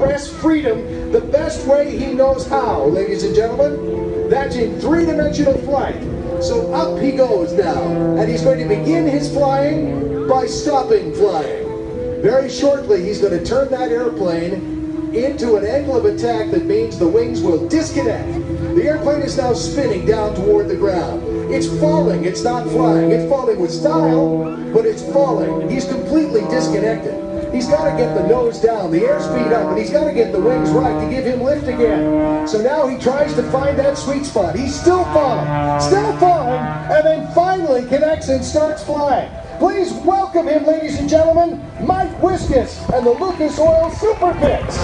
express freedom the best way he knows how, ladies and gentlemen. That's in three-dimensional flight. So up he goes now, and he's going to begin his flying by stopping flying. Very shortly, he's going to turn that airplane into an angle of attack that means the wings will disconnect. The airplane is now spinning down toward the ground. It's falling, it's not flying. It's falling with style, but it's falling. He's completely disconnected. He's got to get the nose down, the airspeed up, and he's got to get the wings right to give him lift again. So now he tries to find that sweet spot. He's still falling, and then finally connects and starts flying. Please welcome him, ladies and gentlemen, Mike Wiskus and the Lucas Oil Super Pits.